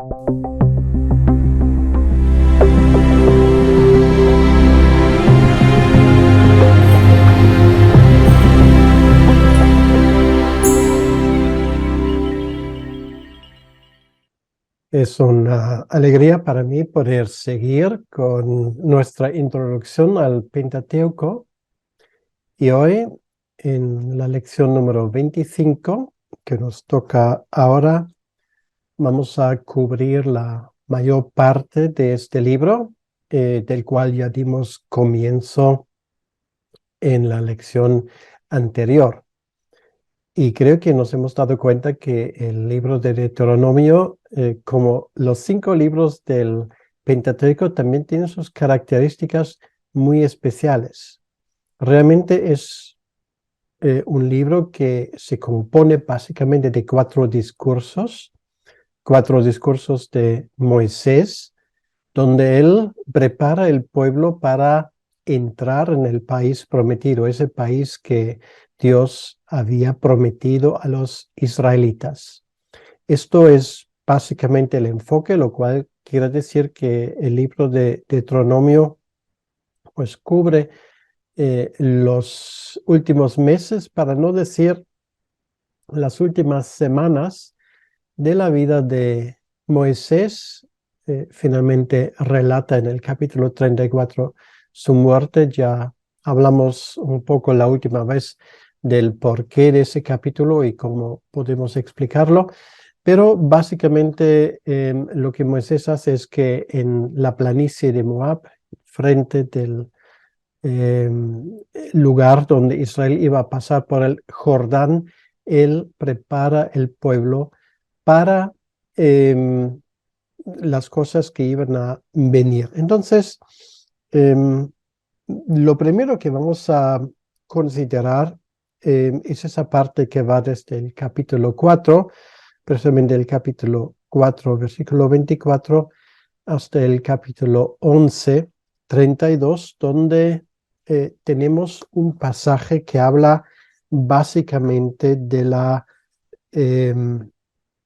Es una alegría para mí poder seguir con nuestra introducción al Pentateuco y hoy en la lección número 25 que nos toca ahora vamos a cubrir la mayor parte de este libro del cual ya dimos comienzo en la lección anterior. Y creo que nos hemos dado cuenta que el libro de Deuteronomio, como los 5 libros del Pentateuco, también tiene sus características muy especiales. Realmente es un libro que se compone básicamente de 4 discursos de Moisés, donde él prepara el pueblo para entrar en el país prometido, ese país que Dios había prometido a los israelitas. Esto es básicamente el enfoque, lo cual quiere decir que el libro de Deuteronomio pues cubre los últimos meses, para no decir las últimas semanas de la vida de Moisés. Finalmente relata en el capítulo 34 su muerte. Ya hablamos un poco la última vez del porqué de ese capítulo y cómo podemos explicarlo, pero básicamente lo que Moisés hace es que en la planicie de Moab, frente del lugar donde Israel iba a pasar por el Jordán, él prepara el pueblo para las cosas que iban a venir. Entonces, lo primero que vamos a considerar es esa parte que va desde el capítulo 4, precisamente el capítulo 4, versículo 24, hasta el capítulo 11, 32, donde tenemos un pasaje que habla básicamente de la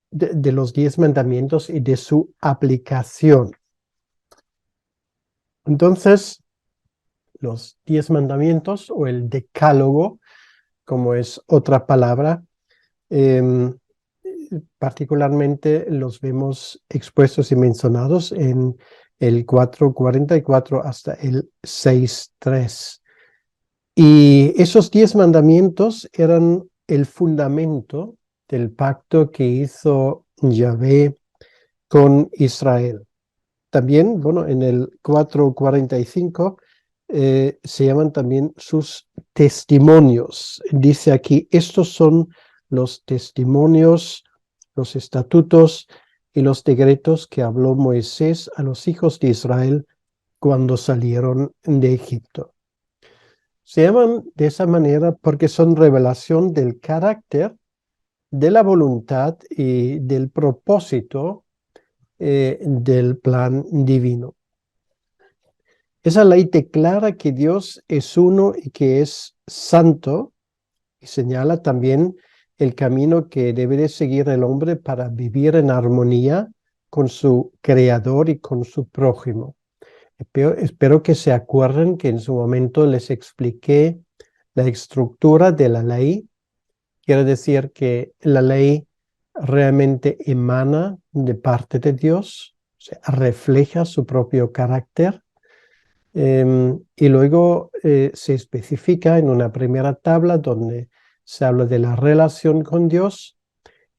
de los 10 mandamientos y de su aplicación. Entonces, los 10 mandamientos o el decálogo, como es otra palabra, particularmente los vemos expuestos y mencionados en el 4:44 hasta el 6:3. Y esos 10 mandamientos eran el fundamento del pacto que hizo Yahvé con Israel. También, bueno, en el 4:45 se llaman también sus testimonios. Dice aquí, estos son los testimonios, los estatutos y los decretos que habló Moisés a los hijos de Israel cuando salieron de Egipto. Se llaman de esa manera porque son revelación del carácter, de la voluntad y del propósito del plan divino. Esa ley declara que Dios es uno y que es santo, y señala también el camino que debe de seguir el hombre para vivir en armonía con su creador y con su prójimo. Espero que se acuerden que en su momento les expliqué la estructura de la ley. Quiere decir que la ley realmente emana de parte de Dios, o sea, refleja su propio carácter, y luego se especifica en una primera tabla donde se habla de la relación con Dios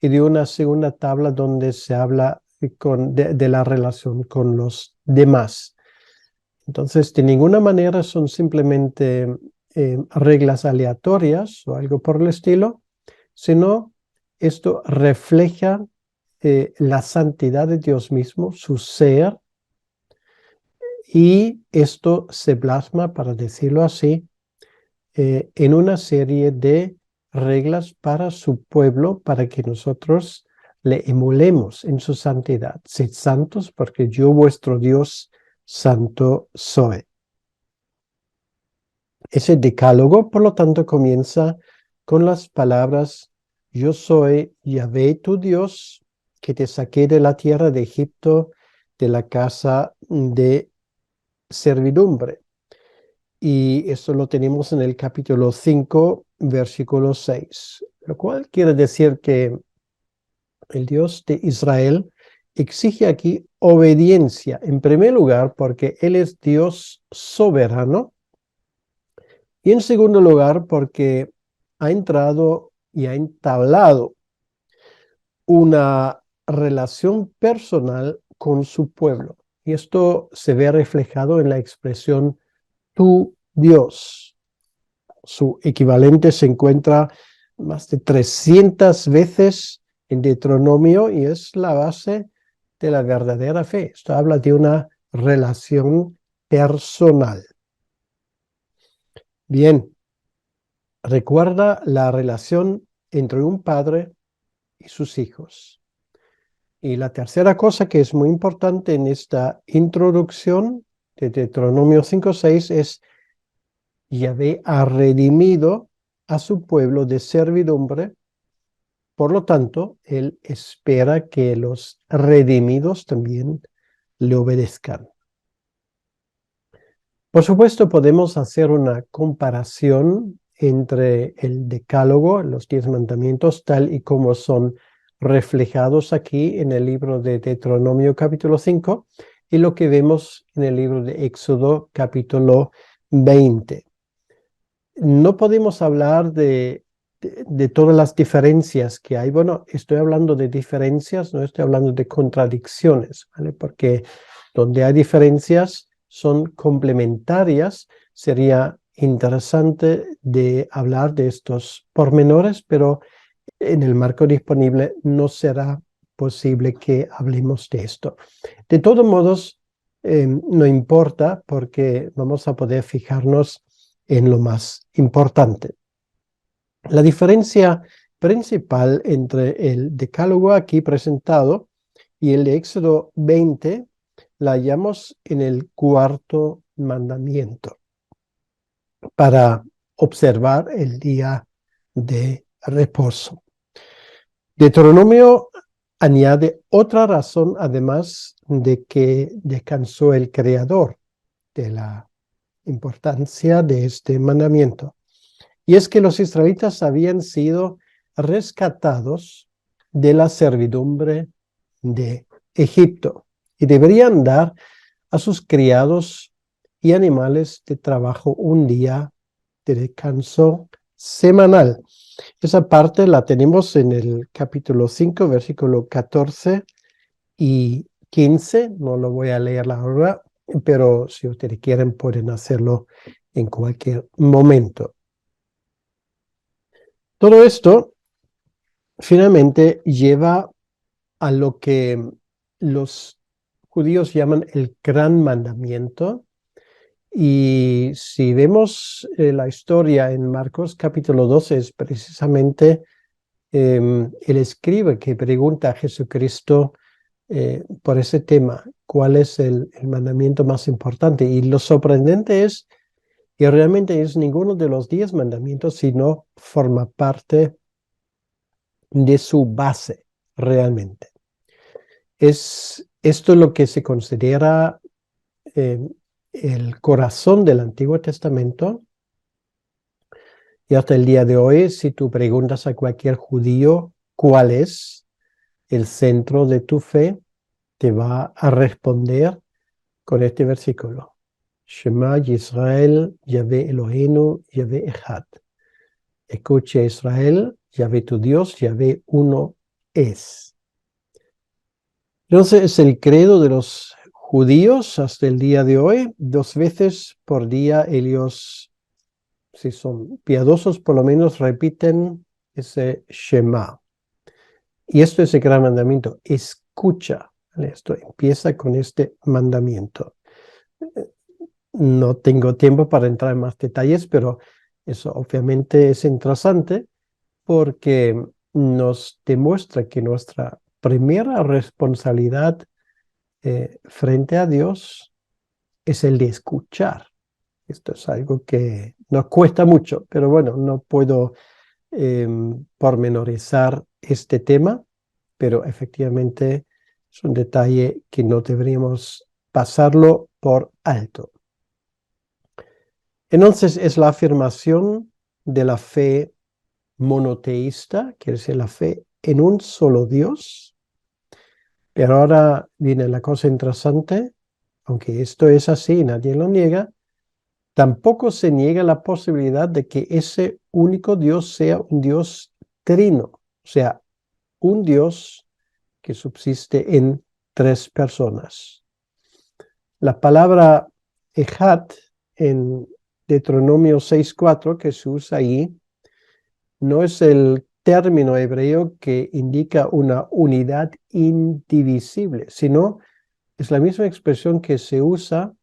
y de una segunda tabla donde se habla de la relación con los demás. Entonces, de ninguna manera son simplemente reglas aleatorias o algo por el estilo, sino esto refleja la santidad de Dios mismo, su ser, y esto se plasma, para decirlo así, en una serie de reglas para su pueblo, para que nosotros le emulemos en su santidad. Sed santos porque yo, vuestro Dios, santo soy. Ese decálogo, por lo tanto, comienza con las palabras: yo soy Yahvé tu Dios, que te saqué de la tierra de Egipto, de la casa de servidumbre. Y esto lo tenemos en el capítulo 5, versículo 6, lo cual quiere decir que el Dios de Israel exige aquí obediencia, en primer lugar, porque Él es Dios soberano, y en segundo lugar, porque ha entrado y ha entablado una relación personal con su pueblo. Y esto se ve reflejado en la expresión tu Dios. Su equivalente se encuentra más de 300 veces en Deuteronomio y es la base de la verdadera fe. Esto habla de una relación personal. Bien, recuerda la relación entre un padre y sus hijos. Y la tercera cosa que es muy importante en esta introducción de Deuteronomio 5:6 es Yahvé ha redimido a su pueblo de servidumbre. Por lo tanto, Él espera que los redimidos también le obedezcan. Por supuesto, podemos hacer una comparación entre el Decálogo, los 10 mandamientos, tal y como son reflejados aquí en el libro de Deuteronomio capítulo 5 y lo que vemos en el libro de Éxodo capítulo 20. No podemos hablar de todas las diferencias que hay. Bueno, estoy hablando de diferencias, no estoy hablando de contradicciones, ¿vale? Porque donde hay diferencias son complementarias. Sería interesante de hablar de estos pormenores, pero en el marco disponible no será posible que hablemos de esto. De todos modos, no importa porque vamos a poder fijarnos en lo más importante. La diferencia principal entre el decálogo aquí presentado y el de Éxodo 20 la hallamos en el cuarto mandamiento para observar el día de reposo. Deuteronomio añade otra razón, además de que descansó el Creador, de la importancia de este mandamiento. Y es que los israelitas habían sido rescatados de la servidumbre de Egipto y deberían dar a sus criados y animales de trabajo un día de descanso semanal. Esa parte la tenemos en el capítulo 5, versículo 14 y 15. No lo voy a leer ahora, pero si ustedes quieren pueden hacerlo en cualquier momento. Todo esto finalmente lleva a lo que los judíos llaman el gran mandamiento. Y si vemos la historia en Marcos capítulo 12, es precisamente el escriba que pregunta a Jesucristo por ese tema, ¿cuál es el mandamiento más importante? Y lo sorprendente es que realmente es ninguno de los 10 mandamientos, sino forma parte de su base realmente. Es esto lo que se considera el corazón del Antiguo Testamento. Y hasta el día de hoy, si tú preguntas a cualquier judío cuál es el centro de tu fe, te va a responder con este versículo. Shema Yisrael, Yahvé Eloheinu, Yahvé Echad. Escuche Israel, Yahvé tu Dios, Yahvé uno es. Entonces es el credo de los judíos hasta el día de hoy. 2 veces por día ellos, si son piadosos, por lo menos repiten ese Shema. Y esto es el gran mandamiento. Escucha. ¿Vale? Esto empieza con este mandamiento. No tengo tiempo para entrar en más detalles, pero eso obviamente es interesante porque nos demuestra que nuestra primera responsabilidad frente a Dios es el de escuchar. Esto es algo que nos cuesta mucho, pero bueno, no puedo pormenorizar este tema. pero efectivamente es un detalle que no deberíamos pasarlo por alto. Entonces es la afirmación de la fe monoteísta, quiere decir la fe en un solo Dios. Pero ahora viene la cosa interesante, aunque esto es así, nadie lo niega, tampoco se niega la posibilidad de que ese único Dios sea un Dios trino, o sea, un Dios que subsiste en tres personas. La palabra Ejad en Deuteronomio 6:4 que se usa ahí no es el término hebreo que indica una unidad indivisible, sino es la misma expresión que se usa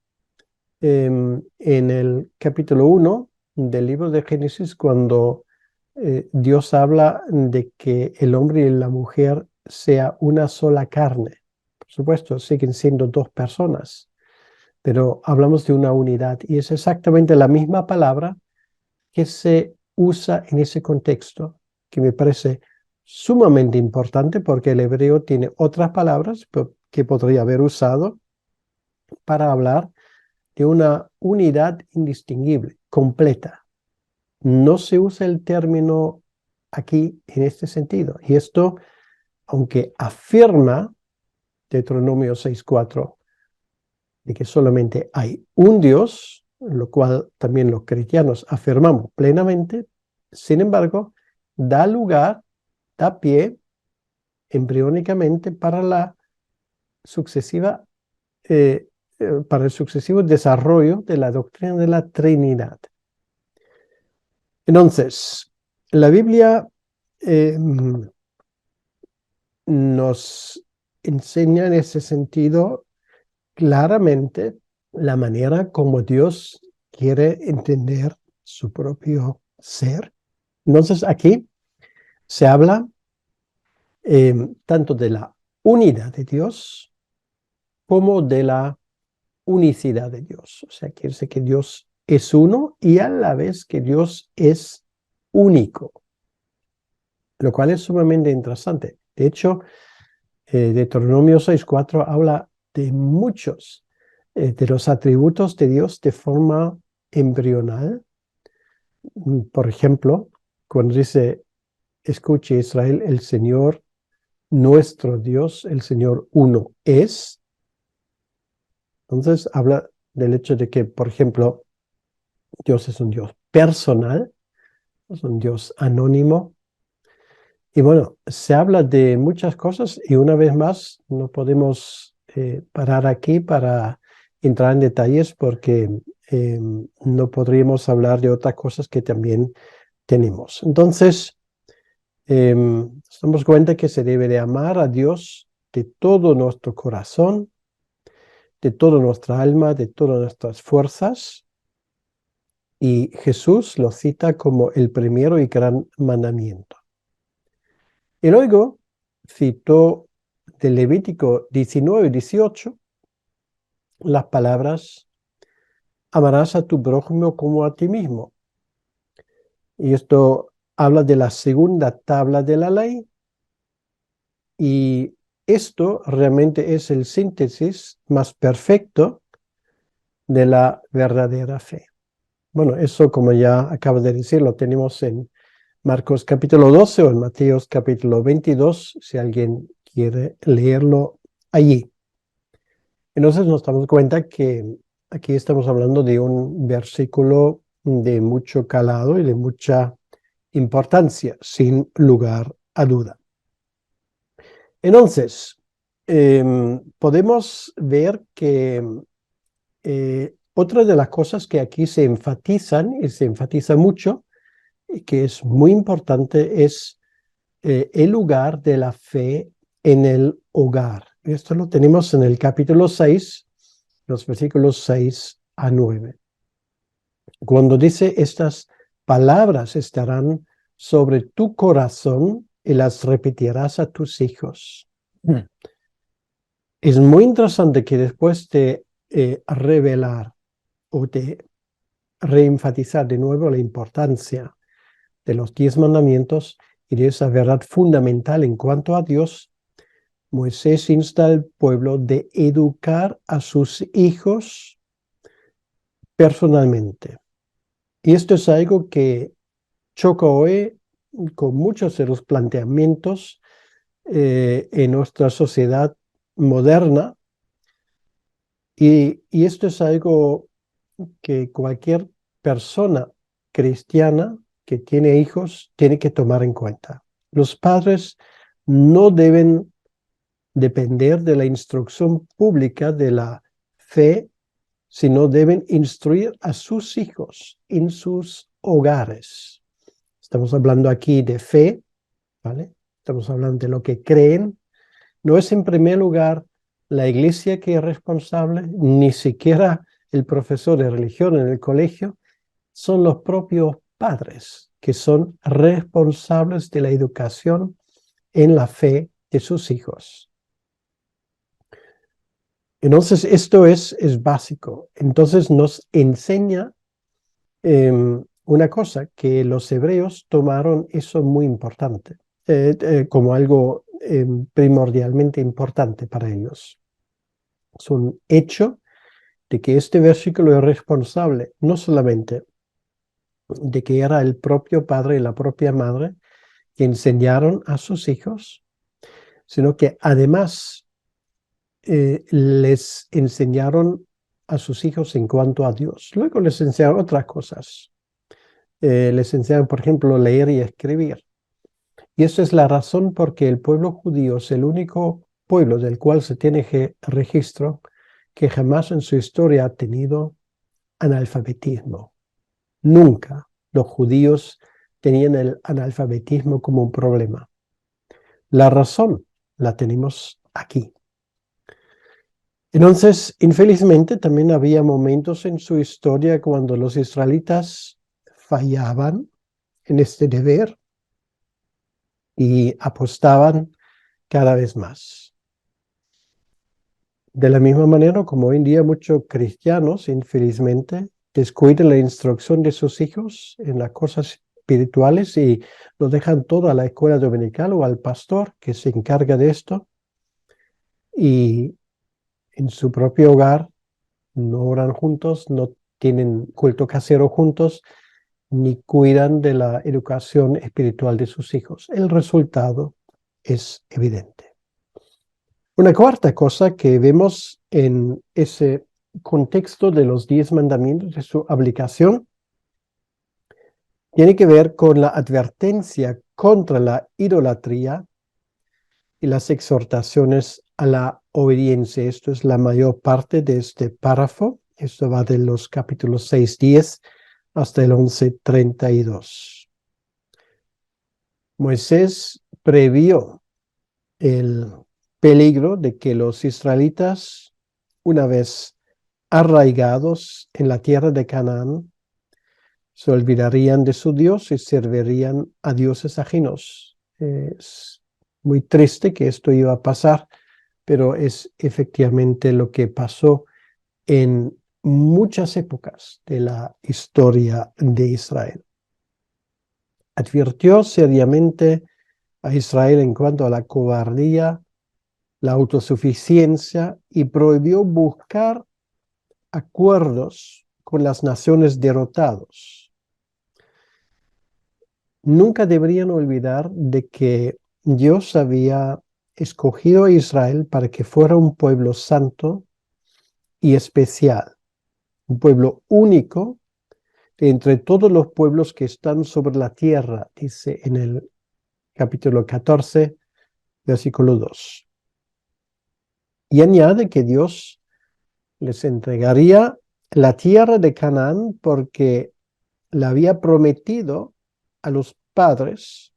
en el capítulo 1 del libro de Génesis cuando Dios habla de que el hombre y la mujer sea una sola carne. Por supuesto, siguen siendo dos personas, pero hablamos de una unidad y es exactamente la misma palabra que se usa en ese contexto, que me parece sumamente importante porque el hebreo tiene otras palabras que podría haber usado para hablar de una unidad indistinguible, completa. No se usa el término aquí en este sentido. Y esto, aunque afirma Deuteronomio 6:4 de que solamente hay un Dios, lo cual también los cristianos afirmamos plenamente, sin embargo, da lugar, da pie embriónicamente para la sucesiva para el sucesivo desarrollo de la doctrina de la Trinidad. Entonces, la Biblia nos enseña en ese sentido claramente la manera como Dios quiere entender su propio ser. Entonces, aquí se habla tanto de la unidad de Dios como de la unicidad de Dios. O sea, quiere decir que Dios es uno y a la vez que Dios es único, lo cual es sumamente interesante. De hecho, Deuteronomio 6:4 habla de muchos de los atributos de Dios de forma embrional. Por ejemplo, cuando dice, escuche Israel, el Señor nuestro Dios, el Señor uno es. Entonces habla del hecho de que, por ejemplo, Dios es un Dios personal, es un Dios anónimo. Y bueno, se habla de muchas cosas y una vez más no podemos parar aquí para entrar en detalles porque no podríamos hablar de otras cosas que también tenemos. Entonces, nos damos cuenta que se debe de amar a Dios de todo nuestro corazón, de toda nuestra alma, de todas nuestras fuerzas. Y Jesús lo cita como el primero y gran mandamiento. Y luego citó de Levítico 19:18 las palabras, amarás a tu prójimo como a ti mismo. Y esto habla de la segunda tabla de la ley. Y esto realmente es el síntesis más perfecto de la verdadera fe. Bueno, eso como ya acabo de decir, lo tenemos en Marcos capítulo 12 o en Mateos capítulo 22, si alguien quiere leerlo allí. Entonces nos damos cuenta que aquí estamos hablando de un versículo de mucho calado y de mucha importancia, sin lugar a duda. Entonces, podemos ver que otra de las cosas que aquí se enfatizan, y se enfatiza mucho, y que es muy importante, es el lugar de la fe en el hogar. Esto lo tenemos en el capítulo 6, los versículos 6 a 9. Cuando dice estas palabras estarán sobre tu corazón y las repetirás a tus hijos. Es muy interesante que después de revelar o de reenfatizar de nuevo la importancia de los 10 mandamientos y de esa verdad fundamental en cuanto a Dios, Moisés insta al pueblo de educar a sus hijos personalmente. Y esto es algo que choca hoy con muchos de los planteamientos en nuestra sociedad moderna. Y esto es algo que cualquier persona cristiana que tiene hijos tiene que tomar en cuenta. Los padres no deben depender de la instrucción pública de la fe, sino deben instruir a sus hijos en sus hogares. Estamos hablando aquí de fe, ¿vale? Estamos hablando de lo que creen. No es en primer lugar la iglesia que es responsable, ni siquiera el profesor de religión en el colegio, son los propios padres que son responsables de la educación en la fe de sus hijos. Entonces, esto es básico. Entonces, nos enseña una cosa, que los hebreos tomaron eso muy importante, como algo primordialmente importante para ellos. Es un hecho de que este versículo es responsable no solamente de que era el propio padre y la propia madre que enseñaron a sus hijos, sino que además les enseñaron a sus hijos en cuanto a Dios. Luego les enseñaron otras cosas. Les enseñaron, por ejemplo, leer y escribir. Y esa es la razón por que el pueblo judío es el único pueblo del cual se tiene registro que jamás en su historia ha tenido analfabetismo. Nunca los judíos tenían el analfabetismo como un problema. La razón la tenemos aquí. Entonces, infelizmente, también había momentos en su historia cuando los israelitas fallaban en este deber y apostaban cada vez más. De la misma manera como hoy en día muchos cristianos, infelizmente, descuidan la instrucción de sus hijos en las cosas espirituales y lo dejan todo a la escuela dominical o al pastor que se encarga de esto, y en su propio hogar no oran juntos, no tienen culto casero juntos, ni cuidan de la educación espiritual de sus hijos. El resultado es evidente. Una cuarta cosa que vemos en ese contexto de los 10 mandamientos, de su aplicación, tiene que ver con la advertencia contra la idolatría y las exhortaciones a la obediencia. Esto es la mayor parte de este párrafo. Esto va de los capítulos 6-10 hasta el 11-32. Moisés previó el peligro de que los israelitas, una vez arraigados en la tierra de Canaán, se olvidarían de su Dios y servirían a dioses ajenos. Es muy triste que esto iba a pasar, pero es efectivamente lo que pasó en muchas épocas de la historia de Israel. Advirtió seriamente a Israel en cuanto a la cobardía, la autosuficiencia, y prohibió buscar acuerdos con las naciones derrotadas. Nunca deberían olvidar de que Dios había escogido a Israel para que fuera un pueblo santo y especial, un pueblo único entre todos los pueblos que están sobre la tierra, dice en el capítulo 14, versículo 2. Y añade que Dios les entregaría la tierra de Canaán porque la había prometido a los padres,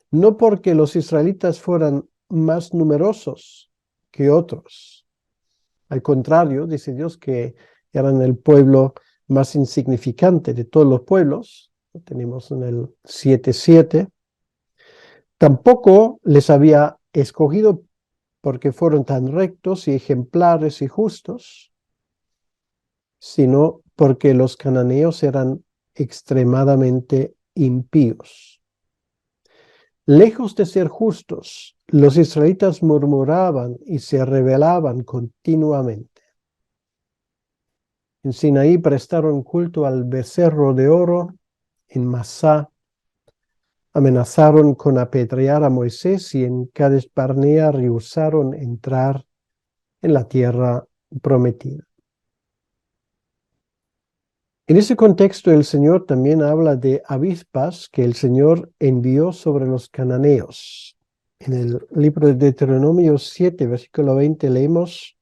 no porque los israelitas fueran más numerosos que otros. Al contrario, dice Dios que eran el pueblo más insignificante de todos los pueblos. Lo tenemos en el 7:7. Tampoco les había escogido porque fueron tan rectos y ejemplares y justos, sino porque los cananeos eran extremadamente impíos. Lejos de ser justos, los israelitas murmuraban y se rebelaban continuamente. En Sinaí prestaron culto al becerro de oro. En Masá amenazaron con apedrear a Moisés y en Cades Barnea rehusaron entrar en la tierra prometida. En ese contexto, el Señor también habla de avispas que el Señor envió sobre los cananeos. En el libro de Deuteronomio 7, versículo 20, leemos: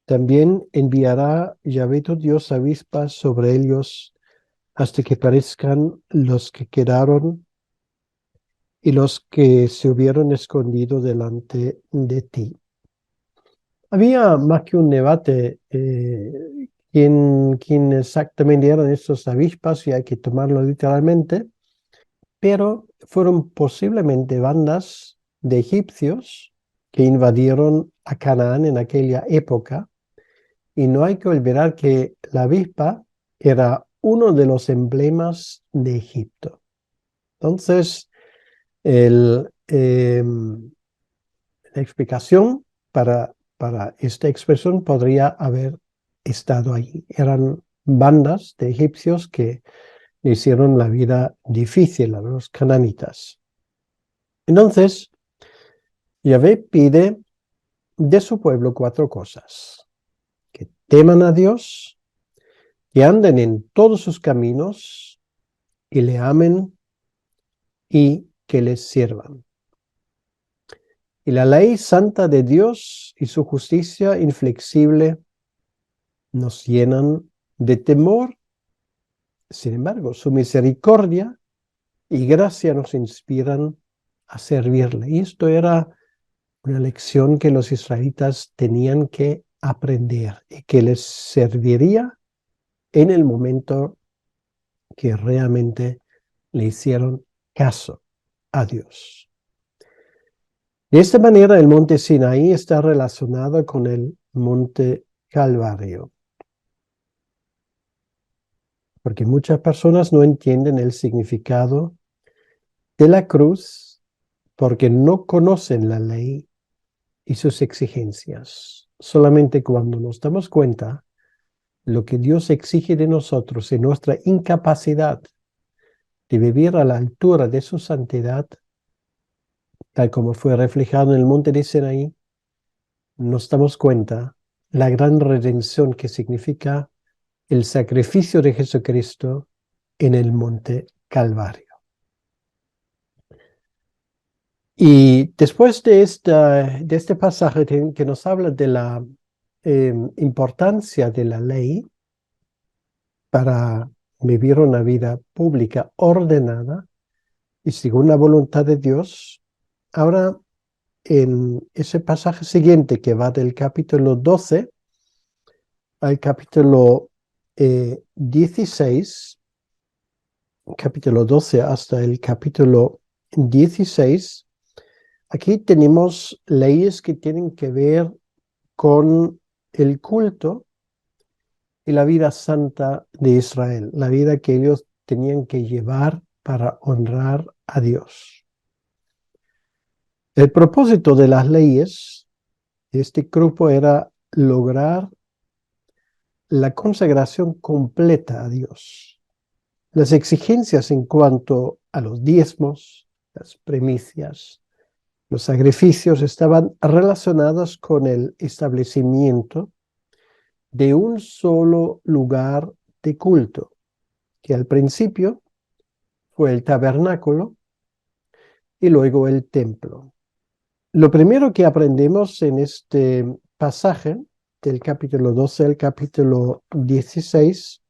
También enviará Yahvé tu Dios avispas sobre ellos hasta que parezcan los que quedaron y los que se hubieron escondido delante de ti. Había más que un debate quién exactamente eran estos avispas, y hay que tomarlo literalmente, pero fueron posiblemente bandas de egipcios que invadieron a Canaán en aquella época, y no hay que olvidar que la avispa era uno de los emblemas de Egipto. Entonces, la explicación para esta expresión podría haber estado allí. Eran bandas de egipcios que le hicieron la vida difícil a los cananitas. Entonces, Yahvé pide de su pueblo 4 cosas: que teman a Dios, que anden en todos sus caminos y le amen y que les sirvan. Y la ley santa de Dios y su justicia inflexible nos llenan de temor. Sin embargo, su misericordia y gracia nos inspiran a servirle. Y esto era una lección que los israelitas tenían que aprender y que les serviría en el momento que realmente le hicieron caso a Dios. De esta manera, el monte Sinaí está relacionado con el monte Calvario, porque muchas personas no entienden el significado de la cruz porque no conocen la ley y sus exigencias. Solamente cuando nos damos cuenta lo que Dios exige de nosotros en nuestra incapacidad de vivir a la altura de su santidad, tal como fue reflejado en el monte de Sinaí, nos damos cuenta la gran redención que significa el sacrificio de Jesucristo en el monte Calvario. Y después de este pasaje que nos habla de la importancia de la ley para vivir una vida pública ordenada y según la voluntad de Dios, ahora en ese pasaje siguiente que va del capítulo 12 al capítulo 16, capítulo 12 hasta el capítulo 16, aquí tenemos leyes que tienen que ver con el culto y la vida santa de Israel, la vida que ellos tenían que llevar para honrar a Dios. El propósito de las leyes de este grupo era lograr la consagración completa a Dios. Las exigencias en cuanto a los diezmos, las primicias, los sacrificios estaban relacionados con el establecimiento de un solo lugar de culto, que al principio fue el tabernáculo y luego el templo. Lo primero que aprendemos en este pasaje del capítulo 12 al capítulo 16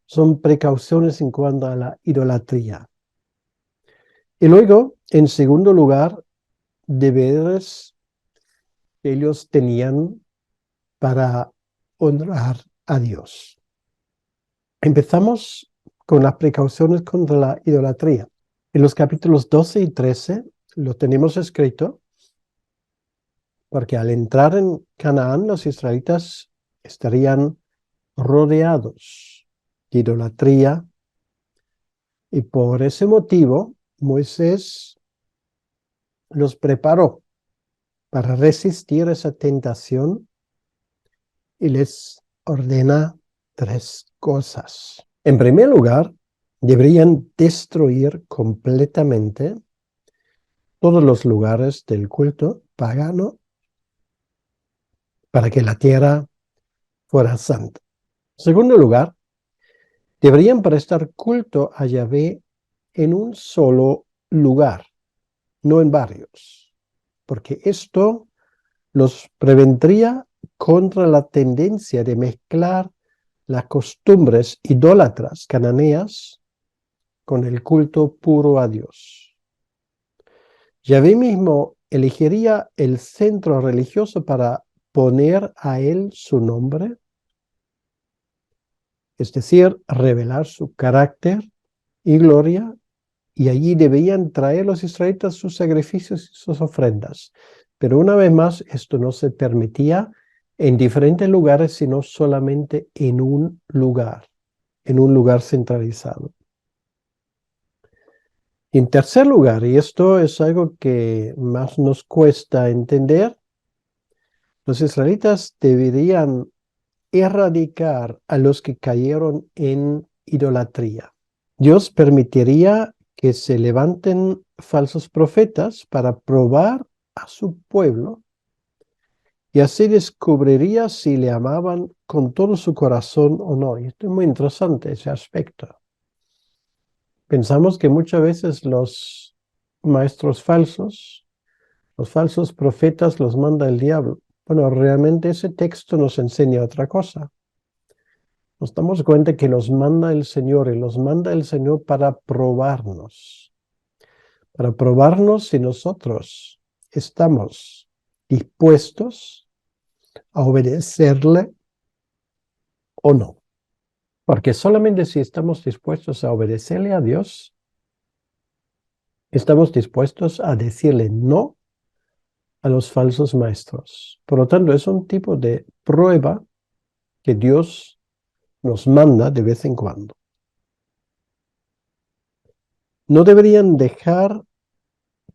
son precauciones en cuanto a la idolatría. Y luego, en segundo lugar, deberes que ellos tenían para honrar a Dios. Empezamos con las precauciones contra la idolatría. En los capítulos 12 y 13 lo tenemos escrito porque al entrar en Canaán los israelitas estarían rodeados de idolatría y por ese motivo Moisés los preparó para resistir esa tentación y les ordena tres cosas. En primer lugar, deberían destruir completamente todos los lugares del culto pagano para que la tierra fuera santa. En segundo lugar, deberían prestar culto a Yahvé en un solo lugar, no en varios, porque esto los prevendría contra la tendencia de mezclar las costumbres idólatras cananeas con el culto puro a Dios. Yahvé mismo elegiría el centro religioso para poner a él su nombre, es decir, revelar su carácter y gloria, y allí debían traer los israelitas sus sacrificios y sus ofrendas. Pero una vez más, esto no se permitía en diferentes lugares, sino solamente en un lugar centralizado. En tercer lugar, y esto es algo que más nos cuesta entender, los israelitas deberían erradicar a los que cayeron en idolatría. Dios permitiría que se levanten falsos profetas para probar a su pueblo y así descubriría si le amaban con todo su corazón o no. Y esto es muy interesante, ese aspecto. Pensamos que muchas veces los maestros falsos, los falsos profetas los manda el diablo. Bueno, realmente ese texto nos enseña otra cosa. Nos damos cuenta que los manda el Señor y los manda el Señor para probarnos si nosotros estamos dispuestos a obedecerle o no. Porque solamente si estamos dispuestos a obedecerle a Dios, estamos dispuestos a decirle no a los falsos maestros. Por lo tanto, es un tipo de prueba que Dios nos manda de vez en cuando. No deberían dejar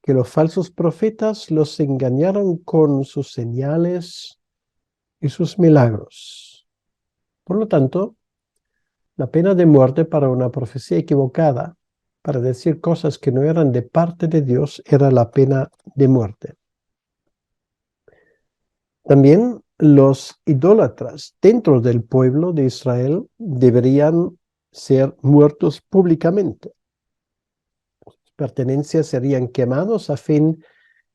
que los falsos profetas los engañaran con sus señales y sus milagros. Por lo tanto, la pena de muerte para una profecía equivocada, para decir cosas que no eran de parte de Dios, era la pena de muerte. También los idólatras dentro del pueblo de Israel deberían ser muertos públicamente. Sus pertenencias serían quemados a fin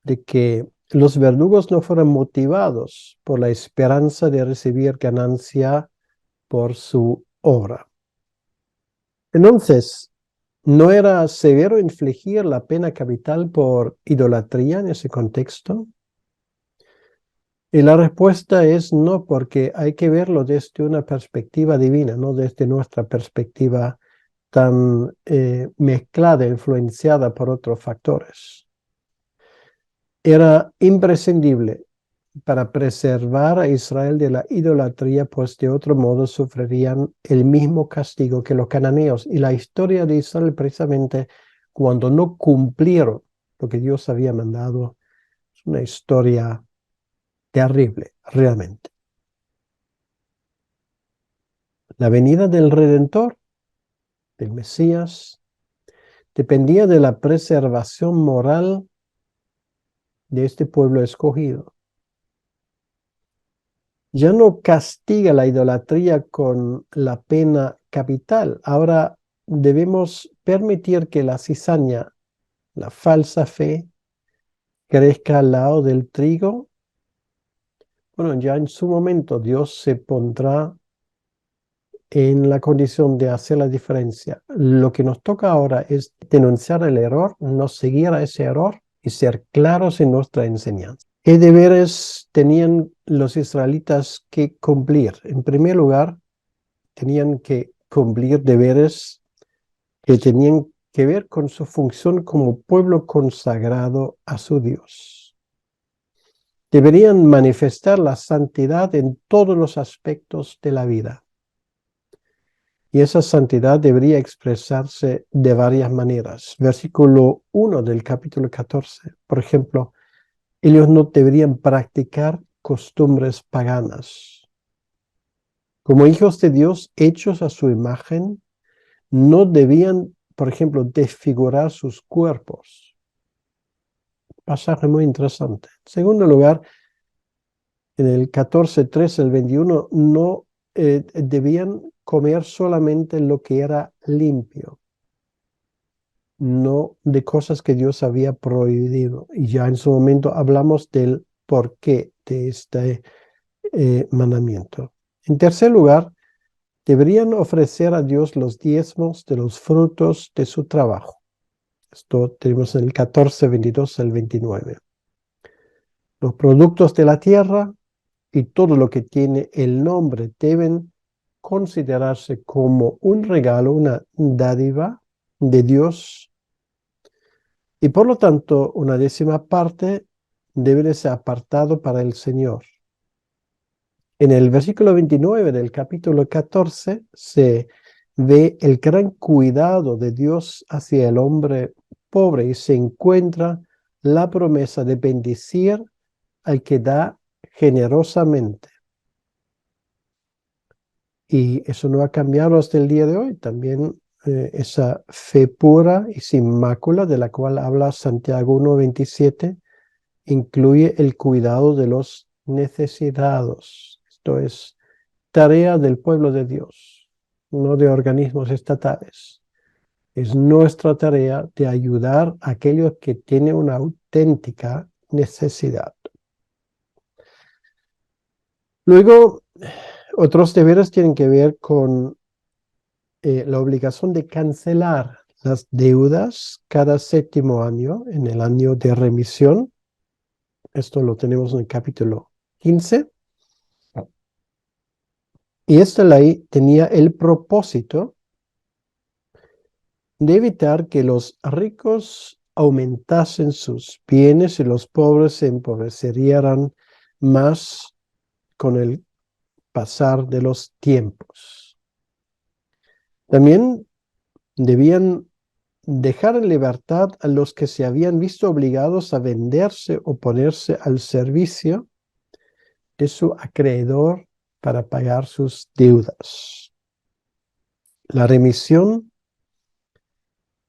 de que los verdugos no fueran motivados por la esperanza de recibir ganancia por su obra. Entonces, ¿no era severo infligir la pena capital por idolatría en ese contexto? Y la respuesta es no, porque hay que verlo desde una perspectiva divina, no desde nuestra perspectiva tan mezclada, influenciada por otros factores. Era imprescindible para preservar a Israel de la idolatría, pues de otro modo sufrirían el mismo castigo que los cananeos. Y la historia de Israel, precisamente cuando no cumplieron lo que Dios había mandado, es una historia terrible, realmente. La venida del Redentor, del Mesías, dependía de la preservación moral de este pueblo escogido. Ya no castiga la idolatría con la pena capital. Ahora debemos permitir que la cizaña, la falsa fe, crezca al lado del trigo. Bueno, ya en su momento Dios se pondrá en la condición de hacer la diferencia. Lo que nos toca ahora es denunciar el error, no seguir a ese error y ser claros en nuestra enseñanza. ¿Qué deberes tenían los israelitas que cumplir? En primer lugar, tenían que cumplir deberes que tenían que ver con su función como pueblo consagrado a su Dios. Deberían manifestar la santidad en todos los aspectos de la vida. Y esa santidad debería expresarse de varias maneras. Versículo 1 del capítulo 14, por ejemplo, ellos no deberían practicar costumbres paganas. Como hijos de Dios hechos a su imagen, no debían, por ejemplo, desfigurar sus cuerpos. Pasaje muy interesante. En segundo lugar, en el 14:3 al 21, no debían comer solamente lo que era limpio, no de cosas que Dios había prohibido. Y ya en su momento hablamos del porqué de este mandamiento. En tercer lugar, deberían ofrecer a Dios los diezmos de los frutos de su trabajo. Esto tenemos en el 14, 22 al 29. Los productos de la tierra y todo lo que tiene el nombre deben considerarse como un regalo, una dádiva de Dios, y por lo tanto una décima parte debe ser apartado para el Señor. En el versículo 29 del capítulo 14 se ve el gran cuidado de Dios hacia el hombre pobre y se encuentra la promesa de bendecir al que da generosamente. Y eso no ha cambiado hasta el día de hoy. También esa fe pura y sin mácula de la cual habla Santiago 1:27 incluye el cuidado de los necesitados. Esto es tarea del pueblo de Dios, no de organismos estatales. Es nuestra tarea de ayudar a aquellos que tienen una auténtica necesidad. Luego, otros deberes tienen que ver con la obligación de cancelar las deudas cada séptimo año, en el año de remisión. Esto lo tenemos en el capítulo 15. Y esta ley tenía el propósito de evitar que los ricos aumentasen sus bienes y los pobres se empobrecieran más con el pasar de los tiempos. También debían dejar en libertad a los que se habían visto obligados a venderse o ponerse al servicio de su acreedor para pagar sus deudas. La remisión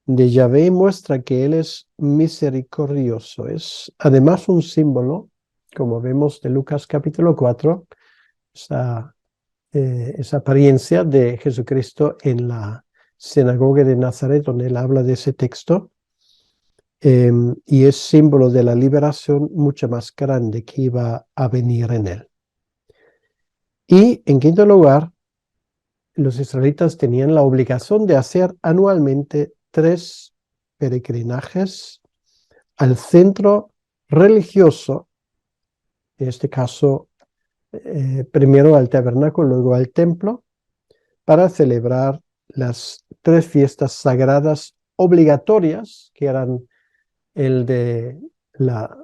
de Yahvé muestra que Él es misericordioso. Es además un símbolo, como vemos de Lucas capítulo 4, esa apariencia de Jesucristo en la sinagoga de Nazaret, donde Él habla de ese texto. Y es símbolo de la liberación mucho más grande que iba a venir en Él. Y en quinto lugar, los israelitas tenían la obligación de hacer anualmente 3 peregrinajes al centro religioso, en este caso primero al tabernáculo, luego al templo, para celebrar las 3 fiestas sagradas obligatorias, que eran el de la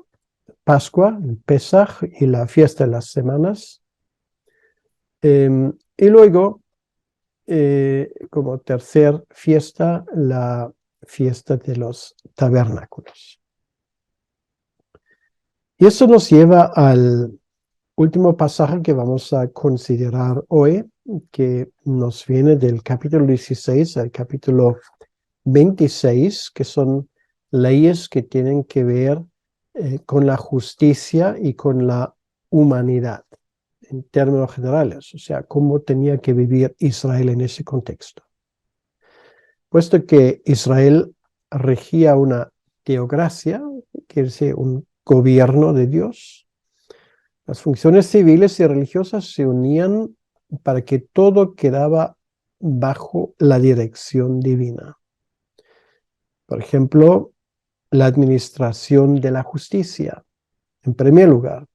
Pascua, el Pesaj y la fiesta de las semanas. Y luego, como tercer fiesta, la fiesta de los tabernáculos. Y eso nos lleva al último pasaje que vamos a considerar hoy, que nos viene del capítulo 16 al capítulo 26, que son leyes que tienen que ver con la justicia y con la humanidad, en términos generales, o sea, cómo tenía que vivir Israel en ese contexto. Puesto que Israel regía una teocracia, quiere decir un gobierno de Dios, las funciones civiles y religiosas se unían para que todo quedaba bajo la dirección divina. Por ejemplo, la administración de la justicia, en primer lugar.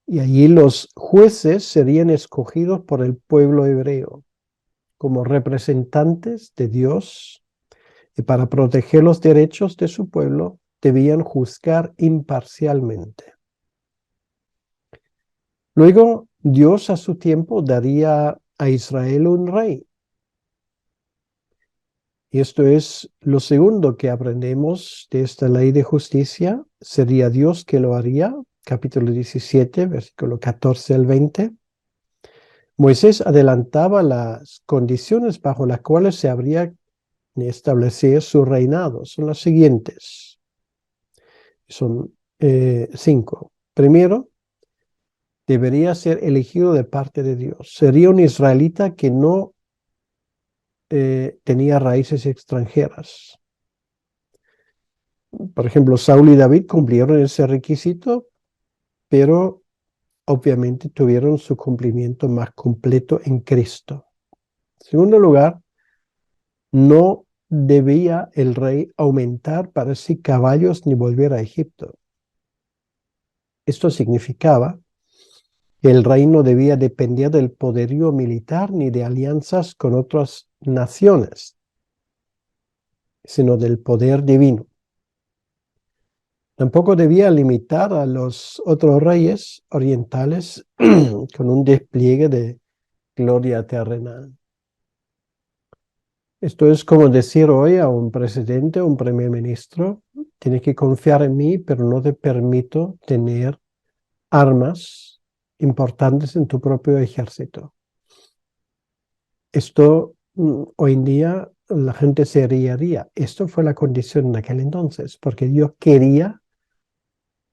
Y allí los jueces serían escogidos por el pueblo hebreo como representantes de Dios, y para proteger los derechos de su pueblo debían juzgar imparcialmente. Luego, Dios a su tiempo daría a Israel un rey, Y esto es lo segundo que aprendemos de esta ley de justicia. Sería Dios que lo haría. Capítulo 17, versículo 14 al 20. Moisés adelantaba las condiciones bajo las cuales se habría de establecer su reinado. Son las siguientes. Son 5. Primero, debería ser elegido de parte de Dios. Sería un israelita que no tenía raíces extranjeras. Por ejemplo, Saúl y David cumplieron ese requisito, pero obviamente tuvieron su cumplimiento más completo en Cristo. En segundo lugar, no debía el rey aumentar para sí caballos ni volver a Egipto. Esto significaba que el reino debía depender del poderío militar ni de alianzas con otras naciones, sino del poder divino. Tampoco debía limitar a los otros reyes orientales con un despliegue de gloria terrenal. Esto es como decir hoy a un presidente o un primer ministro: tienes que confiar en mí, pero no te permito tener armas importantes en tu propio ejército. Esto hoy en día la gente se reiría. Esto fue la condición en aquel entonces, porque Dios quería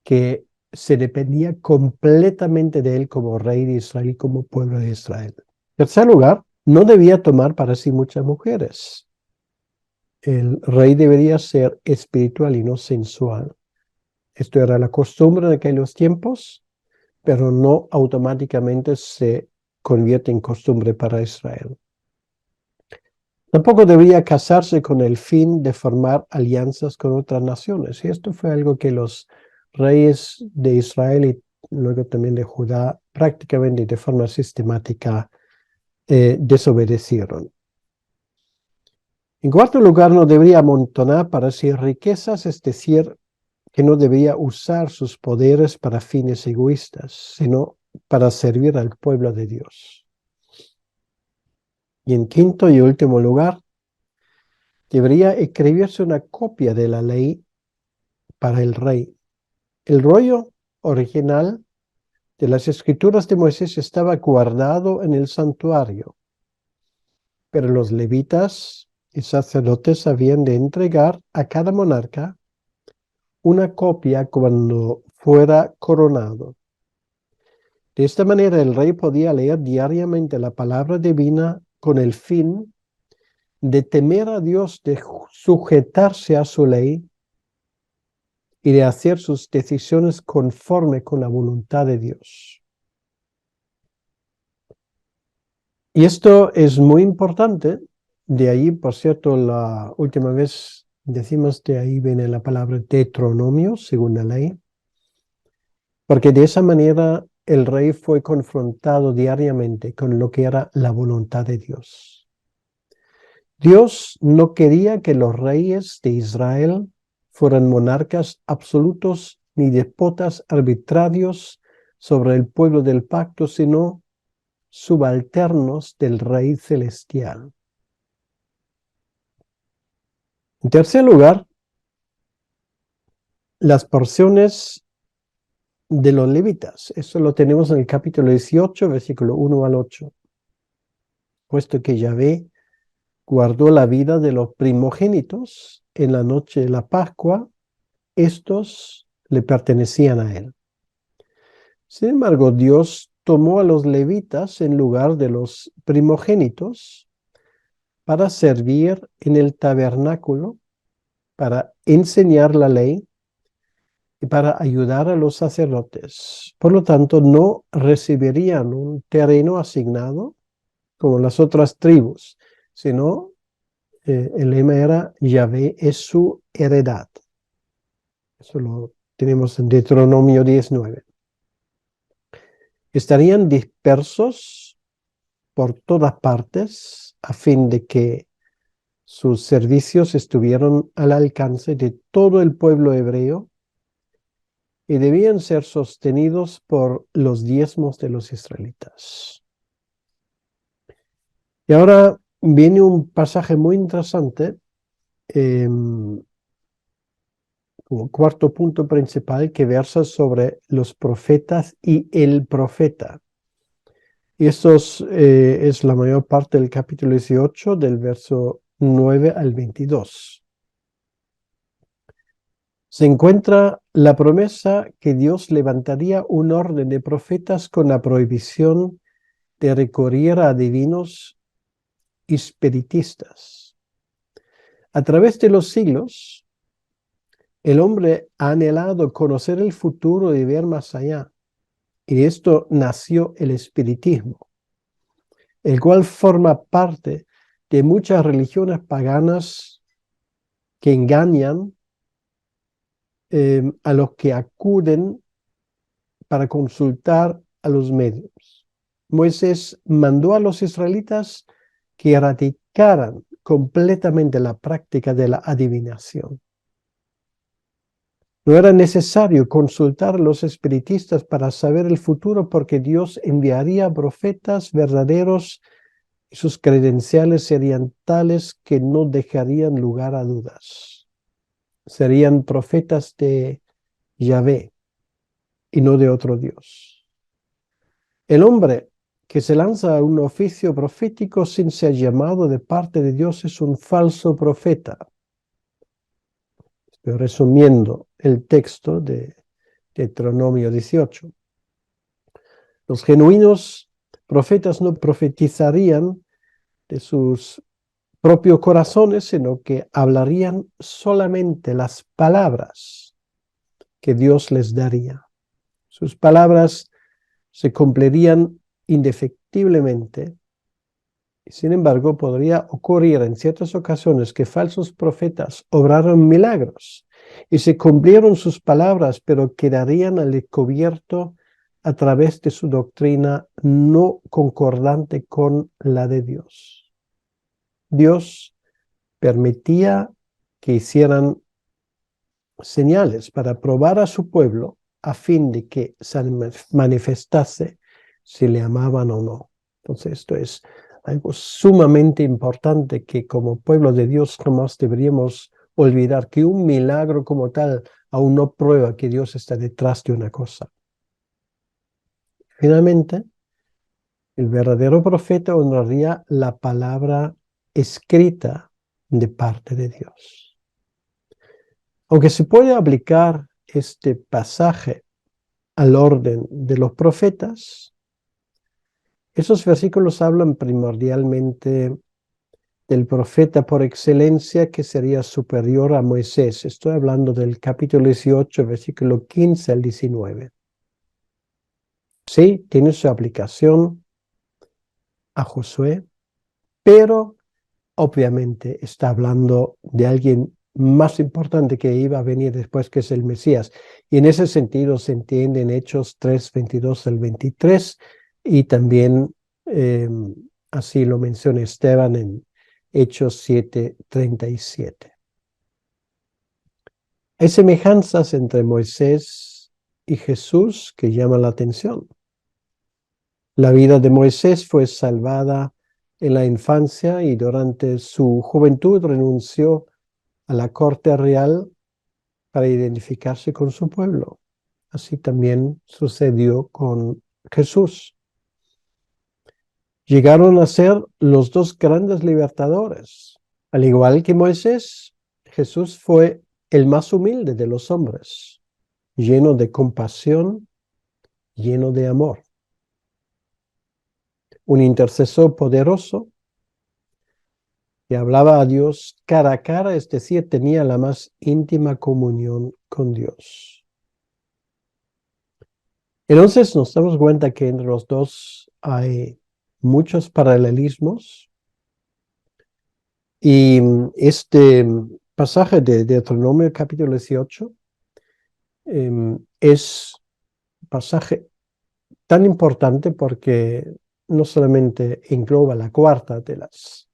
que se dependía completamente de él como rey de Israel, como pueblo de Israel. En tercer lugar, no debía tomar para sí muchas mujeres. El rey debería ser espiritual y no sensual. Esto era la costumbre en aquellos tiempos, pero no automáticamente se convierte en costumbre para Israel. Tampoco debía casarse con el fin de formar alianzas con otras naciones. Y esto fue algo que los reyes de Israel y luego también de Judá prácticamente de forma sistemática desobedecieron. En cuarto lugar, no debería amontonar para sí riquezas, es decir, que no debía usar sus poderes para fines egoístas, sino para servir al pueblo de Dios. Y en quinto y último lugar, debería escribirse una copia de la ley para el rey. El rollo original de las escrituras de Moisés estaba guardado en el santuario, pero los levitas y sacerdotes habían de entregar a cada monarca una copia cuando fuera coronado. De esta manera el rey podía leer diariamente la palabra divina con el fin de temer a Dios, de sujetarse a su ley y de hacer sus decisiones conforme con la voluntad de Dios. Y esto es muy importante. De ahí, por cierto, la última vez decimos de ahí viene la palabra Deuteronomio, según la ley, porque de esa manera el rey fue confrontado diariamente con lo que era la voluntad de Dios. Dios no quería que los reyes de Israel fueran monarcas absolutos ni despotas arbitrarios sobre el pueblo del pacto, sino subalternos del Rey celestial. En tercer lugar, las porciones de los levitas. Eso lo tenemos en el capítulo 18, versículo 1 al 8. Puesto que Yahvé guardó la vida de los primogénitos en la noche de la Pascua, estos le pertenecían a él. Sin embargo, Dios tomó a los levitas en lugar de los primogénitos para servir en el tabernáculo, para enseñar la ley y para ayudar a los sacerdotes. Por lo tanto, no recibirían un terreno asignado como las otras tribus, sino el lema era: Yahvé es su heredad. Eso lo tenemos en Deuteronomio 19. Estarían dispersos por todas partes a fin de que sus servicios estuvieran al alcance de todo el pueblo hebreo y debían ser sostenidos por los diezmos de los israelitas. Y ahora viene un pasaje muy interesante como cuarto punto principal que versa sobre los profetas y el profeta. Y esto es la mayor parte del capítulo 18, del verso 9 al 22. Se encuentra la promesa que Dios levantaría un orden de profetas con la prohibición de recurrir a divinos y espiritistas. A través de los siglos, el hombre ha anhelado conocer el futuro y ver más allá. Y de esto nació el espiritismo, el cual forma parte de muchas religiones paganas que engañan a los que acuden para consultar a los medios. Moisés mandó a los israelitas que erradicaran completamente la práctica de la adivinación. No era necesario consultar a los espiritistas para saber el futuro porque Dios enviaría profetas verdaderos y sus credenciales serían tales que no dejarían lugar a dudas. Serían profetas de Yahvé y no de otro Dios. El hombre que se lanza a un oficio profético sin ser llamado de parte de Dios es un falso profeta. Estoy resumiendo el texto de Deuteronomio 18. Los genuinos profetas no profetizarían de sus propios corazones, sino que hablarían solamente las palabras que Dios les daría. Sus palabras se cumplirían indefectiblemente. Sin embargo, podría ocurrir en ciertas ocasiones que falsos profetas obraron milagros y se cumplieron sus palabras, pero quedarían al descubierto a través de su doctrina no concordante con la de Dios. Dios permitía que hicieran señales para probar a su pueblo a fin de que se manifestase si le amaban o no. Entonces, esto es algo sumamente importante que como pueblo de Dios jamás deberíamos olvidar, que un milagro como tal aún no prueba que Dios está detrás de una cosa. Finalmente, el verdadero profeta honraría la palabra escrita de parte de Dios. Aunque se puede aplicar este pasaje al orden de los profetas, esos versículos hablan primordialmente del profeta por excelencia que sería superior a Moisés. Estoy hablando del capítulo 18, versículo 15 al 19. Sí, tiene su aplicación a Josué, pero obviamente está hablando de alguien más importante que iba a venir después, que es el Mesías. Y en ese sentido se entiende en Hechos 3, 22 al 23, y también así lo menciona Esteban en Hechos 7, 37. Hay semejanzas entre Moisés y Jesús que llaman la atención. La vida de Moisés fue salvada en la infancia y durante su juventud renunció a la corte real para identificarse con su pueblo. Así también sucedió con Jesús. Llegaron a ser los dos grandes libertadores. Al igual que Moisés, Jesús fue el más humilde de los hombres, lleno de compasión, lleno de amor. Un intercesor poderoso que hablaba a Dios cara a cara, es decir, tenía la más íntima comunión con Dios. Entonces nos damos cuenta que entre los dos hay muchos paralelismos y este pasaje de Deuteronomio capítulo 18 es un pasaje tan importante porque no solamente engloba la cuarta de las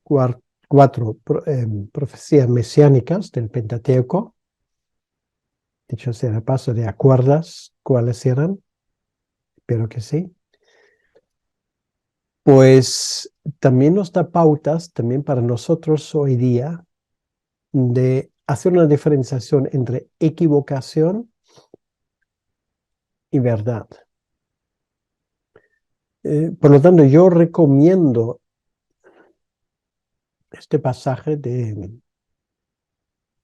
cuatro profecías mesiánicas del Pentateuco. Dicho sea de paso, ¿te acuerdas cuáles eran? Espero que sí. Pues también nos da pautas también para nosotros hoy día de hacer una diferenciación entre equivocación y verdad. Por lo tanto, yo recomiendo este pasaje de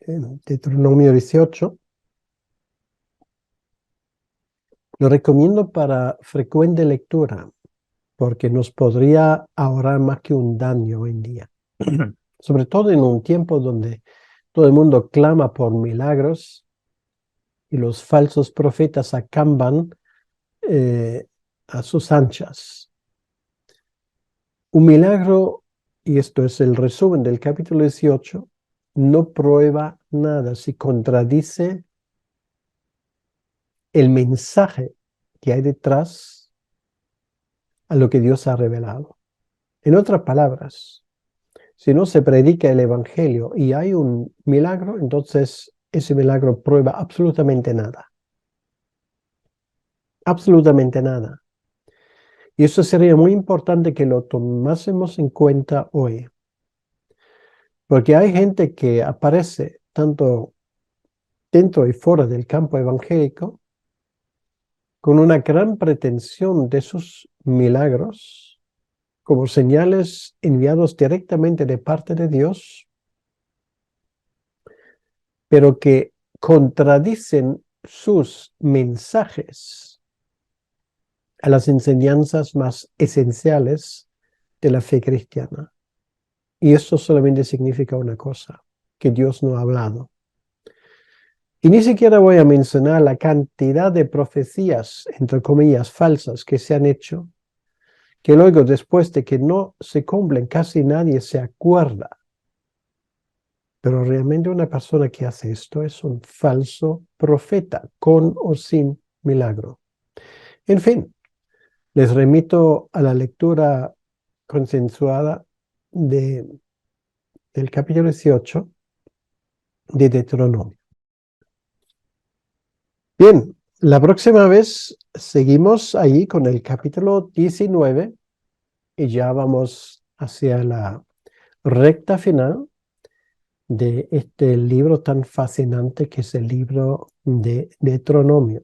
Deuteronomio 18. Lo recomiendo para frecuente lectura, porque nos podría ahorrar más que un daño hoy en día. Sobre todo en un tiempo donde todo el mundo clama por milagros y los falsos profetas acampan a sus anchas. Un milagro, y esto es el resumen del capítulo 18, no prueba nada si contradice el mensaje que hay detrás a lo que Dios ha revelado. En otras palabras, si no se predica el evangelio y hay un milagro, entonces ese milagro prueba absolutamente nada. Absolutamente nada. Y eso sería muy importante que lo tomásemos en cuenta hoy. Porque hay gente que aparece tanto dentro y fuera del campo evangélico con una gran pretensión de sus milagros como señales enviados directamente de parte de Dios, pero que contradicen sus mensajes a las enseñanzas más esenciales de la fe cristiana. Y esto solamente significa una cosa, que Dios no ha hablado. Y ni siquiera voy a mencionar la cantidad de profecías, entre comillas, falsas que se han hecho, que luego, después de que no se cumplen, casi nadie se acuerda. Pero realmente una persona que hace esto es un falso profeta, con o sin milagro. En fin, les remito a la lectura consensuada del capítulo 18 de Deuteronomio. Bien, la próxima vez seguimos ahí con el capítulo 19 y ya vamos hacia la recta final de este libro tan fascinante que es el libro de Deuteronomio.